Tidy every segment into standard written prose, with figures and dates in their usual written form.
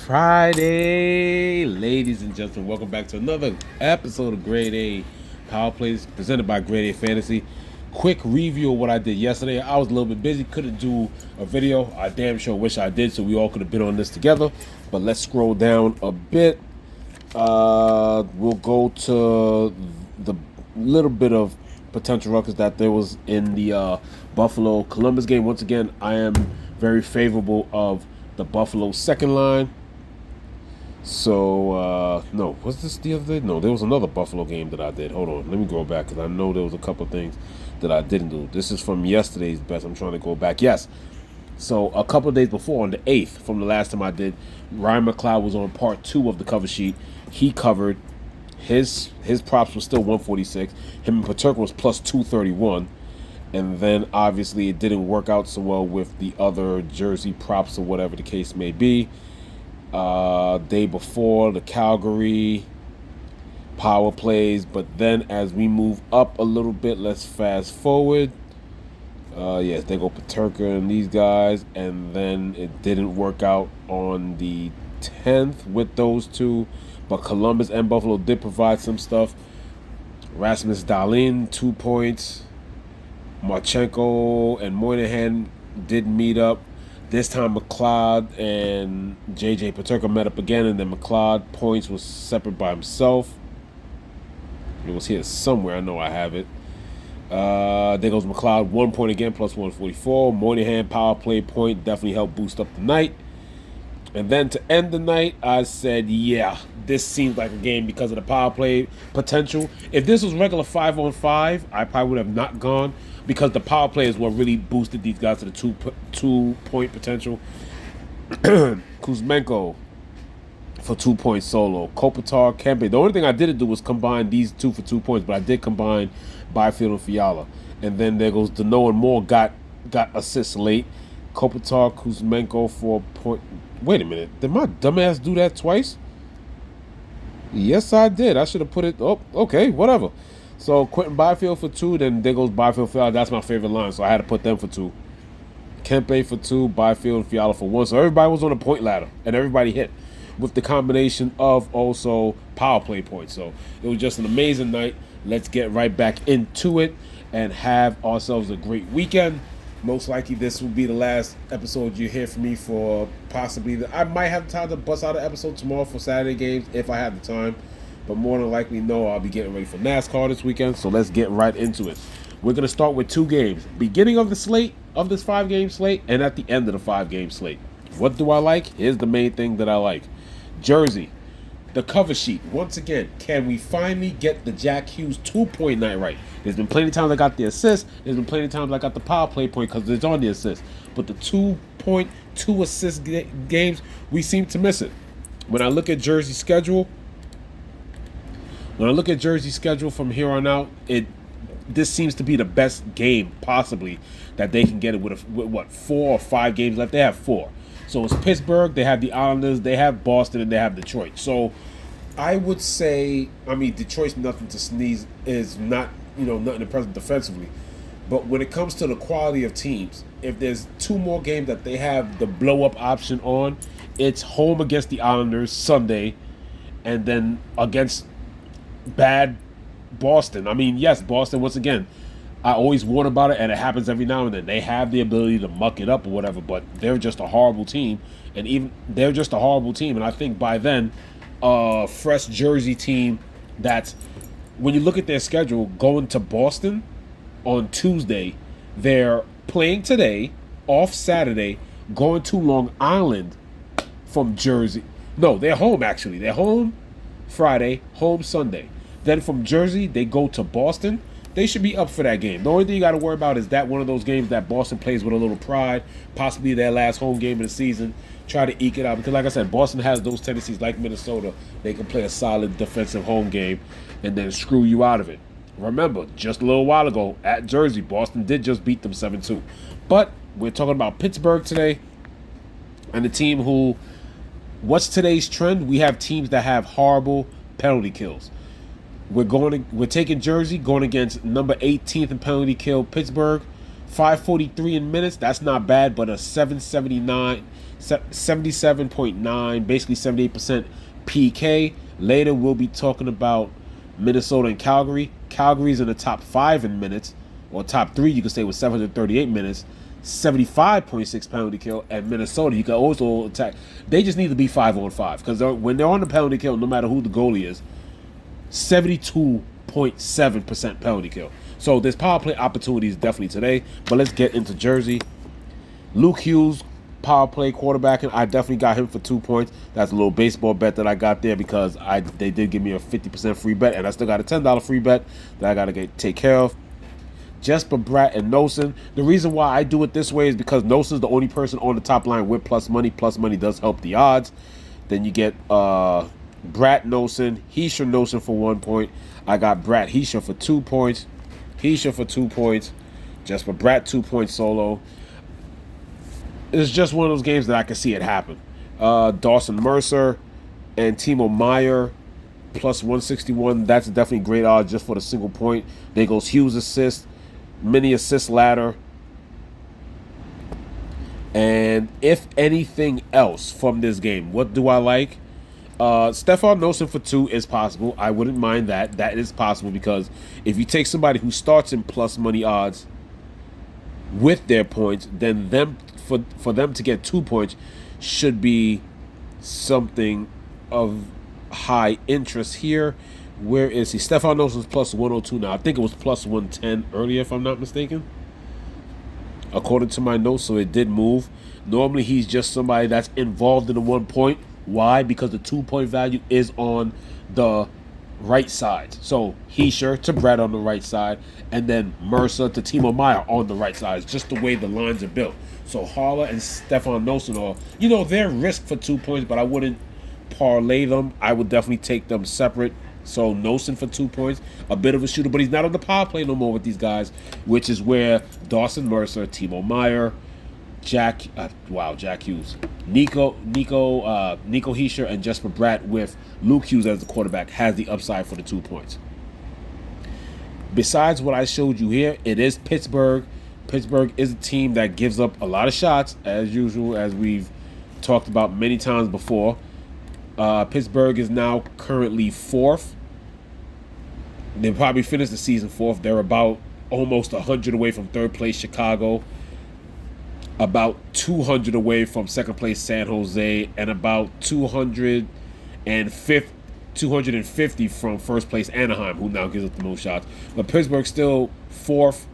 Friday, ladies and gentlemen. Welcome back to another episode of Grade A Power Plays presented by Grade A Fantasy. Quick review of what I did yesterday. I was a little bit busy, couldn't do a video. I damn sure wish I did, so we all could have been on this together. But let's scroll down a bit. We'll go to the little bit of potential ruckus that there was in the Buffalo Columbus game. Once again, I am very favorable of the Buffalo second line. So, no, was this the other day? No, there was another Buffalo game that I did. Hold on, let me go back because I know there was a couple things that I didn't do. This is from yesterday's best. I'm trying to go back. Yes. So, a couple of days before, on the 8th, from the last time I did, Ryan McLeod was on part 2 of the cover sheet. He covered. His props were still 146. Him and Paterka was plus 231. And then, obviously, it didn't work out so well with the other jersey props or whatever the case may be. Day before, the Calgary power plays. But then, as we move up a little bit, let's fast forward. Yes, they go Paterka and these guys. And then it didn't work out on the 10th with those two. But Columbus and Buffalo did provide some stuff. Rasmus Dahlin, 2 points. Marchenko and Moynihan did meet up. This time McLeod and J.J. Paterka met up again, and then McLeod points was separate by himself. It was here somewhere. I know I have it. There goes McLeod, 1 point again, plus 144. Moynihan power play point definitely helped boost up the night. And then to end the night, I said, yeah, this seems like a game because of the power play potential. If this was regular 5-on-5, I probably would have not gone because the power play is what really boosted these guys to the two-point potential. Kuzmenko for 2 points solo. Kopitar, Kempe. The only thing I didn't do was combine these two for 2 points, but I did combine Byfield and Fiala. And then there goes Dano and Moore got assists late. Kopitar, Kuzmenko for point. Wait a minute. Did my dumbass do that twice? Yes, I did. I should have put it. Oh, okay, whatever. So Quentin Byfield for 2. Then there goes Byfield, Fiala. That's my favorite line, so I had to put them for 2. Kempe for 2, Byfield and Fiala for 1. So everybody was on a point ladder, and everybody hit with the combination of also power play points. So it was just an amazing night. Let's get right back into it and have ourselves a great weekend. Most likely this will be the last episode you hear from me for possibly I might have time to bust out an episode tomorrow for Saturday games if I have the time. But more than likely, no, I'll be getting ready for NASCAR this weekend. So let's get right into it. We're going to start with 2 games. Beginning of the slate, of this 5-game slate, and at the end of the 5-game slate. What do I like? Here's the main thing that I like. Jersey. The cover sheet. Once again, can we finally get the Jack Hughes 2-point night right? There's been plenty of times I got the assist. There's been plenty of times I got the power play point because it's on the assist. But the 2-point, 2-assist games, we seem to miss it. When I look at Jersey's schedule, from here on out, this seems to be the best game possibly that they can get it with 4 or 5 games left. They have 4. So it's Pittsburgh, they have the Islanders, they have Boston, and they have Detroit. So I would say, Detroit's nothing to sneeze, is not, nothing to present defensively. But when it comes to the quality of teams, if there's 2 more games that they have the blow-up option on, it's home against the Islanders Sunday, and then against bad Boston. Yes, Boston, once again, I always warn about it, and it happens every now and then. They have the ability to muck it up or whatever, but they're just a horrible team. And I think by then, a fresh Jersey team that's, when you look at their schedule, going to Boston on Tuesday, they're playing today, off Saturday, going to Long Island from Jersey. No, they're home, actually. They're home Friday, home Sunday. Then from Jersey, they go to Boston. They should be up for that game. The only thing you got to worry about is that one of those games that Boston plays with a little pride, possibly their last home game of the season, try to eke it out. Because like I said, Boston has those tendencies like Minnesota. They can play a solid defensive home game and then screw you out of it. Remember, just a little while ago at Jersey, Boston did just beat them 7-2. But we're talking about Pittsburgh today and the team who, what's today's trend? We have teams that have horrible penalty kills. We're taking Jersey, going against number 18th in penalty kill, Pittsburgh. 543 in minutes. That's not bad, but a 779, 77.9, basically 78% PK. Later, we'll be talking about Minnesota and Calgary. Calgary's in the top 5 in minutes, or top 3, you could say, with 738 minutes, 75.6 penalty kill. And Minnesota, you can also attack. They just need to be 5-on-5, because when they're on the penalty kill, no matter who the goalie is, 72.7% penalty kill. So there's power play opportunities definitely today. But let's get into Jersey. Luke Hughes, power play quarterbacking. I definitely got him for 2 points. That's a little baseball bet that I got there because they did give me a 50% free bet, and I still got a $10 free bet that I got to take care of. Jesper Bratt and Nosen. The reason why I do it this way is because Nosen's the only person on the top line with plus money. Plus money does help the odds. Then you get Bratt Nosen, Hischier Nosen for 1 point. I got Bratt Hischier for 2 points. Hischier for 2 points. Jesper Bratt 2 points solo. It's just one of those games that I can see it happen. Dawson Mercer and Timo Meyer plus 161. That's definitely great odds just for the single point. There goes Hughes assist, mini assist ladder. And if anything else from this game, what do I like? Stefan Nosen for 2 is possible. I wouldn't mind that. That is possible because if you take somebody who starts in plus money odds with their points, then for them to get 2 points should be something of high interest here. Where is he? Stefan Nosen's plus 102 now. I think it was plus 110 earlier, if I'm not mistaken, according to my notes, so it did move. Normally, he's just somebody that's involved in the 1 point. Why? Because the 2 point value is on the right side. So Hischier to Brett on the right side, and then Mercer to Timo Meyer on the right side. It's just the way the lines are built. So Haller and Stefan Nosen are, they're risk for 2 points, but I wouldn't parlay them. I would definitely take them separate. So Nosen for 2 points, a bit of a shooter, but he's not on the power play no more with these guys, which is where Dawson Mercer, Timo Meyer, Jack Hughes, Nico Hischier, and Jesper Bratt with Luke Hughes as the quarterback has the upside for the 2 points. Besides what I showed you here, it is Pittsburgh. Pittsburgh is a team that gives up a lot of shots, as usual, as we've talked about many times before. Pittsburgh is now currently 4th. They'll probably finish the season 4th. They're about almost 100 away from 3rd place Chicago, about 200 away from 2nd place San Jose, and about 250 from 1st place Anaheim, who now gives up the most shots. But Pittsburgh's still 4th,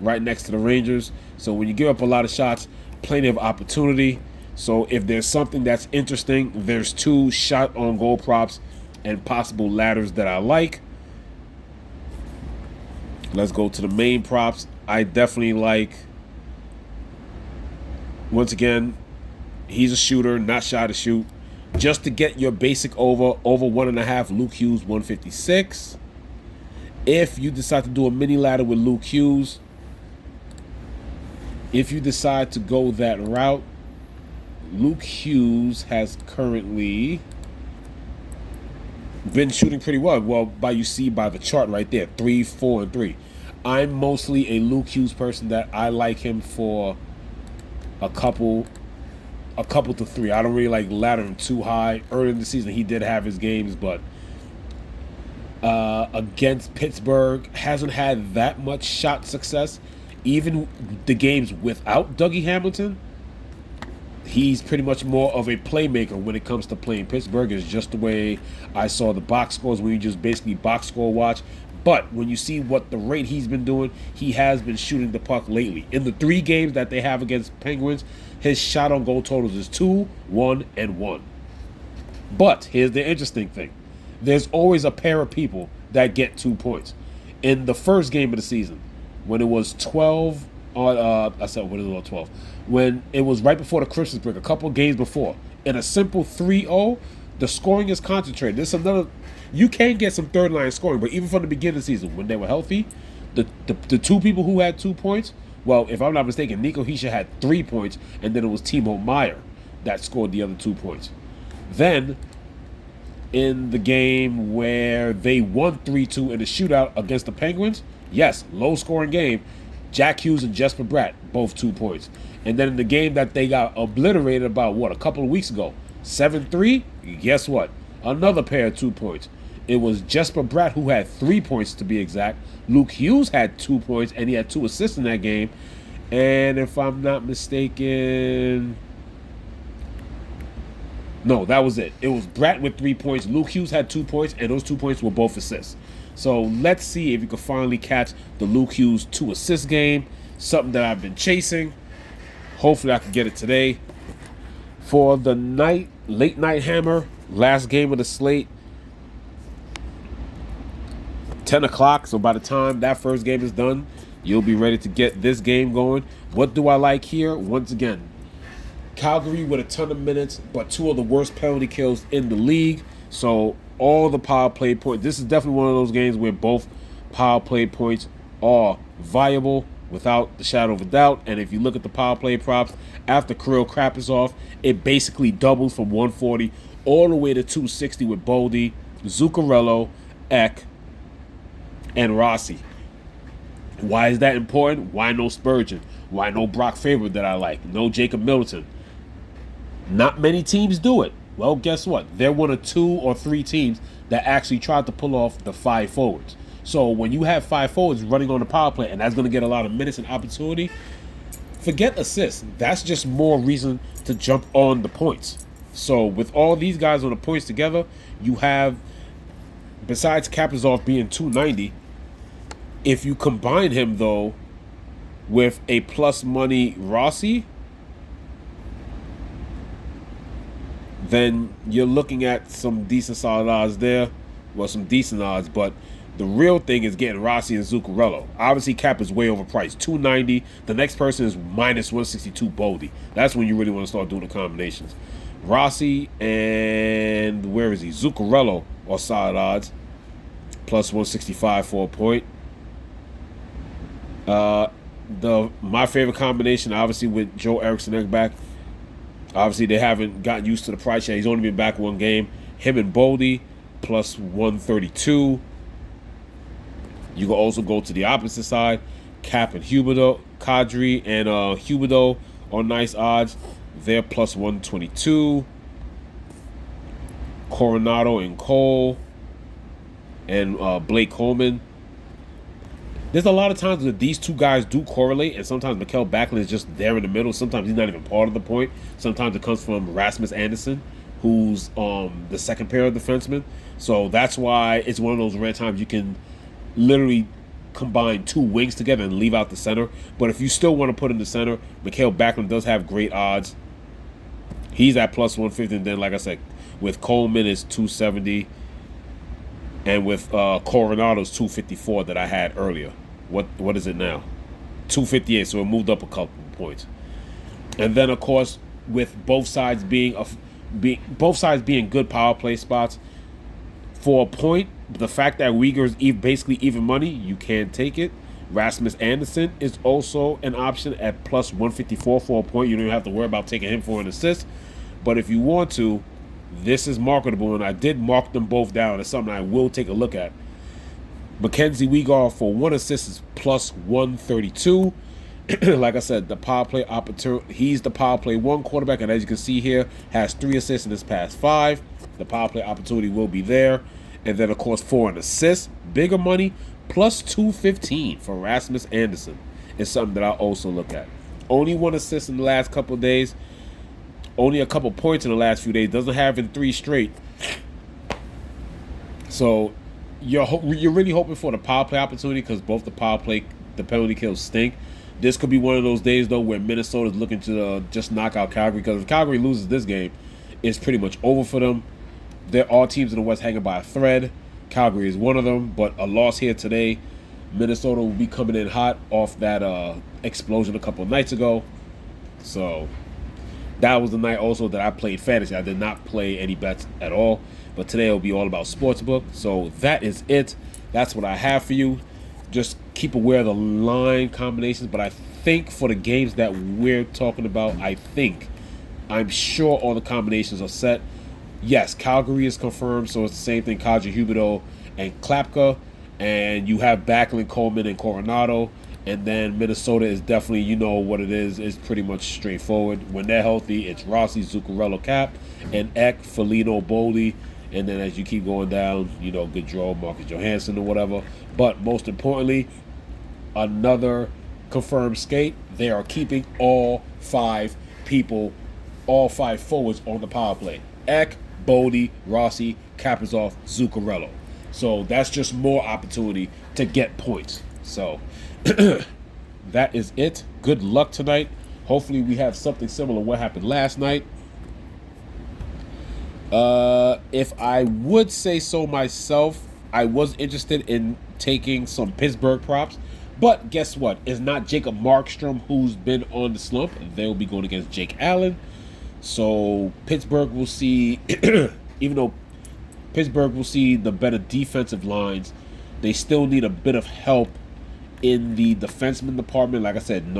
right next to the Rangers. So when you give up a lot of shots, plenty of opportunity. So if there's something that's interesting, there's 2 shot on goal props and possible ladders that I like. Let's go to the main props. I definitely like, once again, he's a shooter, not shy to shoot. Just to get your basic over 1.5, Luke Hughes 156. If you decide to do a mini ladder with Luke Hughes, if you decide to go that route, Luke Hughes has currently been shooting pretty well. Well, by the chart right there, 3, 4, and 3. I'm mostly a Luke Hughes person that I like him for a couple to 3. I don't really like laddering too high. Early in the season, he did have his games, but against Pittsburgh, hasn't had that much shot success. Even the games without Dougie Hamilton, he's pretty much more of a playmaker when it comes to playing. Pittsburgh is just the way I saw the box scores, when you just basically box score watch. But when you see what the rate he's been doing, he has been shooting the puck lately. In the 3 games that they have against Penguins, his shot on goal totals is 2, 1, and 1. But here's the interesting thing. There's always a pair of people that get 2 points. In the first game of the season, when it was 12 on, 12? When it was right before the Christmas break, a couple games before, in a simple 3-0, the scoring is concentrated. There's another, you can get some third line scoring, but even from the beginning of the season, when they were healthy, the 2 people who had 2 points, well, if I'm not mistaken, Nico Hischier had 3 points, and then it was Timo Meyer that scored the other 2 points. Then, in the game where they won 3-2 in the shootout against the Penguins, yes, low-scoring game, Jack Hughes and Jesper Bratt, both 2 points. And then in the game that they got obliterated about, a couple of weeks ago, 7-3, guess what? Another pair of 2 points. It was Jesper Bratt who had 3 points to be exact. Luke Hughes had 2 points, and he had 2 assists in that game. And if I'm not mistaken, no, that was it. It was Bratt with 3 points. Luke Hughes had 2 points, and those 2 points were both assists. So let's see if you can finally catch the Luke Hughes 2 assist game, something that I've been chasing. Hopefully I can get it today. For the late night hammer, last game of the slate, 10 o'clock. So by the time that first game is done, you'll be ready to get this game going. What do I like here? Once again, Calgary with a ton of minutes, but 2 of the worst penalty kills in the league. So all the power play points. This is definitely one of those games where both power play points are viable without the shadow of a doubt. And if you look at the power play props, after Kirill Crap is off, it basically doubles from 140 all the way to 260 with Boldy, Zuccarello, Eck, and Rossi. Why is that important? Why no Spurgeon? Why no Brock Faber that I like? No Jacob Middleton? Not many teams do it. Well, guess what? They're one of 2 or 3 teams that actually tried to pull off the 5 forwards. So when you have 5 forwards running on the power play, and that's going to get a lot of minutes and opportunity, forget assists. That's just more reason to jump on the points. So with all these guys on the points together, you have, besides Kaprizov being 290, if you combine him, though, with a plus money Rossi, then you're looking at some decent solid odds there. Well, some decent odds, but the real thing is getting Rossi and Zuccarello. Obviously, Cap is way overpriced, 290. The next person is minus 162 Boldy. That's when you really want to start doing the combinations. Rossi and, where is he? Zuccarello are solid odds, plus 165 for a point. My favorite combination, obviously, with Joe Eriksson back. Obviously, they haven't gotten used to the price yet. He's only been back 1 game. Him and Boldy, plus 132. You can also go to the opposite side. Cap and Huberdeau, Kadri and Huberdeau are nice odds. They're plus 122. Coronado and Cole and Blake Coleman. There's a lot of times that these 2 guys do correlate, and sometimes Mikael Backlund is just there in the middle. Sometimes he's not even part of the point. Sometimes it comes from Rasmus Anderson, who's the second pair of defensemen. So that's why it's one of those rare times you can literally combine 2 wings together and leave out the center. But if you still want to put in the center, Mikael Backlund does have great odds. He's at plus 150, and then, like I said, with Coleman is 270, and with Coronado's 254 that I had earlier. What is it now? 258. So it moved up a couple points. And then, of course, with both sides being good power play spots, for a point, the fact that Uyghur is basically even money, you can't take it. Rasmus Anderson is also an option at plus 154 for a point. You don't even have to worry about taking him for an assist. But if you want to, this is marketable, and I did mark them both down. It's something I will take a look at. Mackenzie Weegar for 1 assist is plus 132. Like I said, the power play opportunity. He's the power play 1 quarterback, and as you can see here, has 3 assists in his past 5. The power play opportunity will be there. And then, of course, for an assist, bigger money, plus 215 for Rasmus Anderson is something that I also look at. Only 1 assist in the last couple of days. Only a couple points in the last few days. Doesn't have in 3 straight. So you're really hoping for the power play opportunity, because both the penalty kills stink. This could be one of those days, though, where Minnesota's looking to just knock out Calgary, because if Calgary loses this game, it's pretty much over for them. There are teams in the West hanging by a thread. Calgary is one of them, but a loss here today, Minnesota will be coming in hot off that explosion a couple of nights ago. So that was the night also that I played fantasy. I did not play any bets at all, but today will be all about sportsbook. So that is it. That's what I have for you. Just keep aware of the line combinations, but I think for the games that we're talking about, I'm sure all the combinations are set. Yes, Calgary is confirmed, so it's the same thing, Kadri, Huberdeau, and Klapka. And you have Backlund, Coleman, and Coronado. And then Minnesota is definitely, you know what it is. It's pretty much straightforward. When they're healthy, it's Rossi, Zuccarello, Cap, and Eck, Foligno, Boldy. And then as you keep going down, you know, Gaudreau, Marcus Johansson, or whatever. But most importantly, another confirmed skate. They are keeping all 5 people, all 5 forwards on the power play. Eck, Boldy, Rossi, Kaprizov, Zuccarello. So that's just more opportunity to get points. So that is it. Good luck tonight. Hopefully we have something similar to what happened last night. If I would say so myself, I was interested in taking some Pittsburgh props. But guess what? It's not Jacob Markstrom who's been on the slump. They'll be going against Jake Allen. So Pittsburgh will see, even though Pittsburgh will see the better defensive lines, they still need a bit of help in the defenseman department. Like I said,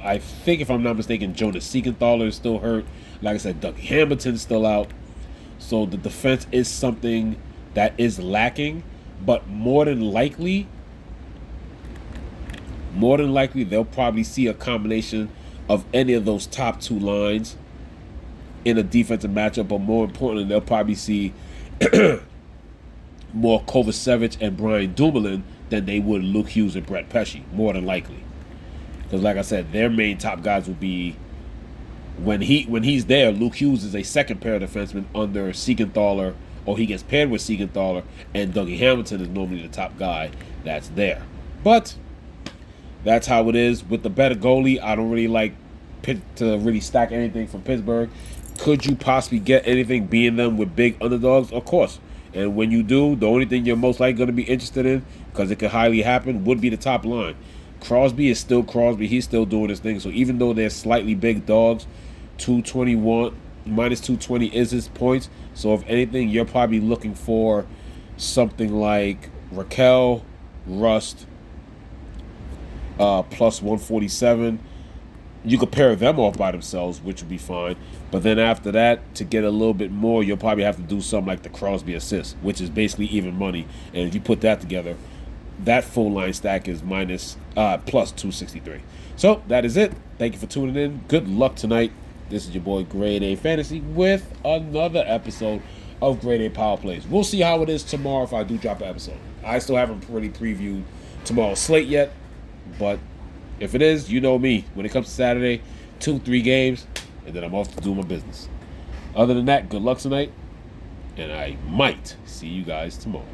I think if I'm not mistaken, Jonas Siegenthaler is still hurt. Like I said, Dougie Hamilton's still out. So the defense is something that is lacking. But more than likely, they'll probably see a combination of any of those top 2 lines in a defensive matchup. But more importantly, they'll probably see more Kovacevic and Brian Dumoulin than they would Luke Hughes and Brett Pesce, more than likely. Because like I said, their main top guys will be, when he's there, Luke Hughes is a second pair of defensemen under Siegenthaler, or he gets paired with Siegenthaler, and Dougie Hamilton is normally the top guy that's there. But that's how it is. With the better goalie, I don't really like to really stack anything from Pittsburgh. Could you possibly get anything being them with big underdogs? Of course. And when you do, the only thing you're most likely going to be interested in, because it could highly happen, would be the top line. Crosby is still Crosby. He's still doing his thing. So even though they're slightly big dogs, 221 minus 220 is his points. So if anything, you're probably looking for something like Raquel, Rust, plus 147. You could pair them off by themselves, which would be fine. But then after that, to get a little bit more, you'll probably have to do something like the Crosby assist, which is basically even money. And if you put that together, that full line stack is plus 263. So that is it. Thank you for tuning in. Good luck tonight. This is your boy Grade A Fantasy with another episode of Grade A Power Plays. We'll see how it is tomorrow if I do drop an episode. I still haven't really previewed tomorrow's slate yet, but if it is, you know me. When it comes to Saturday, 2-3 games, and then I'm off to do my business. Other than that, good luck tonight, and I might see you guys tomorrow.